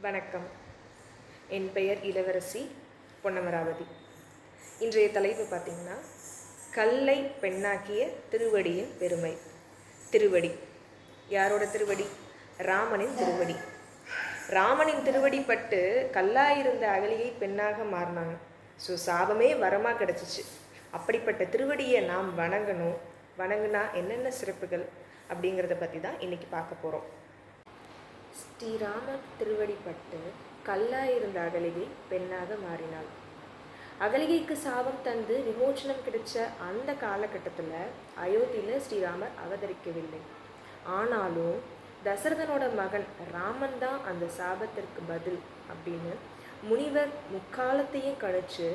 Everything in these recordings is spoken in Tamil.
வணக்கம். என் பெயர் இளவரசி பொன்னமராவதி. இன்றைய தலைப்பு பார்த்திங்கன்னா, கல்லை பெண்ணாக்கிய திருவடியின் பெருமை. திருவடி யாரோட திருவடி? ராமனின் திருவடி. ராமனின் திருவடி பட்டு கல்லாயிருந்த அகலியை பெண்ணாக மாறினாங்க. ஸோ சாபமே வரமாக கிடச்சிச்சு. அப்படிப்பட்ட திருவடியை நாம் வணங்கணும். வணங்குனா என்னென்ன சிறப்புகள் அப்படிங்கிறத பற்றி தான் இன்றைக்கி பார்க்க போகிறோம். ஸ்ரீராமர் திருவடிப்பட்டு கல்லாயிருந்த அகலிகை பெண்ணாக மாறினாள். அகலிகைக்கு சாபம் தந்து விமோச்சனம் கிடைச்ச அந்த காலகட்டத்தில் அயோத்தியில் ஸ்ரீராமர் அவதரிக்கவில்லை. ஆனாலும் தசரதனோட மகன் ராமன் தான் அந்த சாபத்திற்கு பதில் அப்படின்னு முனிவர் முக்காலத்தையும் கழிச்சு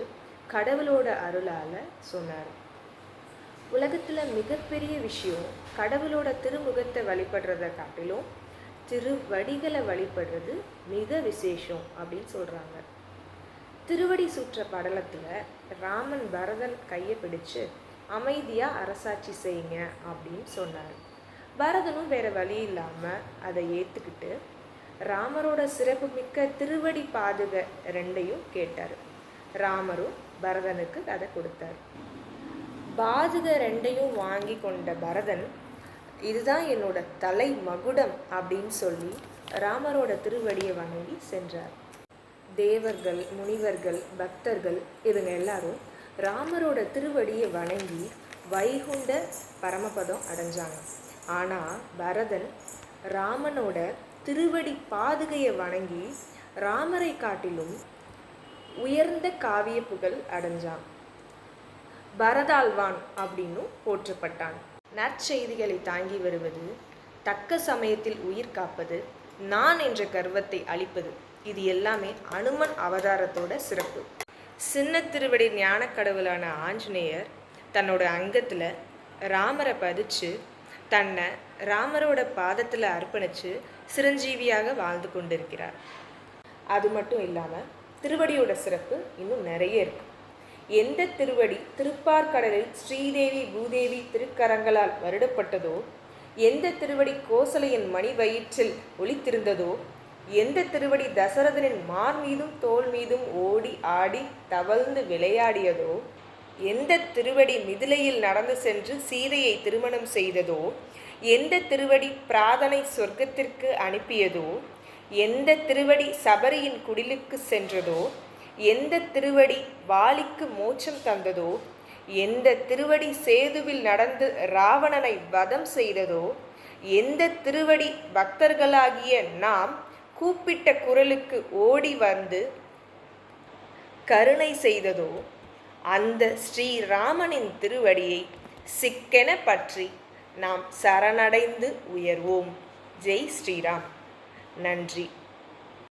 கடவுளோட அருளால் சொன்னார். உலகத்தில் மிகப்பெரிய விஷயம் கடவுளோட திருமுகத்தை வழிபடுறதை காட்டிலும் திருவடிகளை வழிபடுறது மிக விசேஷம் அப்படின்னு சொல்கிறாங்க. திருவடி சுற்ற படலத்தில் ராமன் பரதன் கையை பிடிச்சு அமைதியாக அரசாட்சி செய்யுங்க அப்படின்னு சொன்னார். பரதனும் வேற வழி இல்லாமல் அதை ஏற்றுக்கிட்டு ராமரோட சிறப்பு மிக்க திருவடி பாதுகை ரெண்டையும் கேட்டார். ராமரும் பரதனுக்கு அதை கொடுத்தார். பாதுகை ரெண்டையும் வாங்கி கொண்ட பரதன், இதுதான் என்னோட தலை மகுடம் அப்படின்னு சொல்லி ராமரோட திருவடியை வணங்கி சென்றார். தேவர்கள், முனிவர்கள், பக்தர்கள் இவங்க எல்லாரும் ராமரோட திருவடியை வணங்கி வைகுண்ட பரமபதம் அடைஞ்சாங்க. ஆனால் பரதன் ராமனோட திருவடி பாதுகையை வணங்கி ராமரை காட்டிலும் உயர்ந்த காவிய புகழ் அடைஞ்சான். பரதாழ்வான் அப்படின்னும் போற்றப்பட்டான். நற்செய்திகளை தாங்கி வருவது, தக்க சமயத்தில் உயிர் காப்பது, நான் என்ற கர்வத்தை அழிப்பது, இது எல்லாமே அனுமன் அவதாரத்தோட சிறப்பு. சின்ன திருவடி ஞான கடவுளான ஆஞ்சநேயர் தன்னோட அங்கத்தில் ராமரை பதிச்சு தன்னை ராமரோட பாதத்தில் அர்ப்பணித்து சிரஞ்சீவியாக வாழ்ந்து கொண்டிருக்கிறார். அது மட்டும் இல்லாமல் திருவடியோட சிறப்பு இன்னும் நிறைய இருக்கு. எந்த திருவடி திருப்பார்கடலில் ஸ்ரீதேவி பூதேவி திருக்கரங்களால் வருடப்பட்டதோ, எந்த திருவடி கோசலையின் மணி வயிற்றில் ஒளித்திருந்ததோ, எந்த திருவடி தசரதனின் மார் மீதும் தோல் மீதும் ஓடி ஆடி தவழ்ந்து விளையாடியதோ, எந்த திருவடி மிதிலையில் நடந்து சென்று சீதையை திருமணம் செய்ததோ, எந்த திருவடி பிராதனை சொர்க்கத்திற்கு அனுப்பியதோ, எந்த திருவடி சபரியின் குடிலுக்கு சென்றதோ, எந்த திருவடி வாலிக்கு மோட்சம் தந்ததோ, எந்த திருவடி சேதுவில் நடந்து ராவணனை வதம் செய்ததோ, எந்த திருவடி பக்தர்களாகிய நாம் கூப்பிட்ட குரலுக்கு ஓடி வந்து கருணை செய்ததோ, அந்த ஸ்ரீராமனின் திருவடியை சிக்கென பற்றி நாம் சரணடைந்து உயர்வோம். ஜெய் ஸ்ரீராம். நன்றி.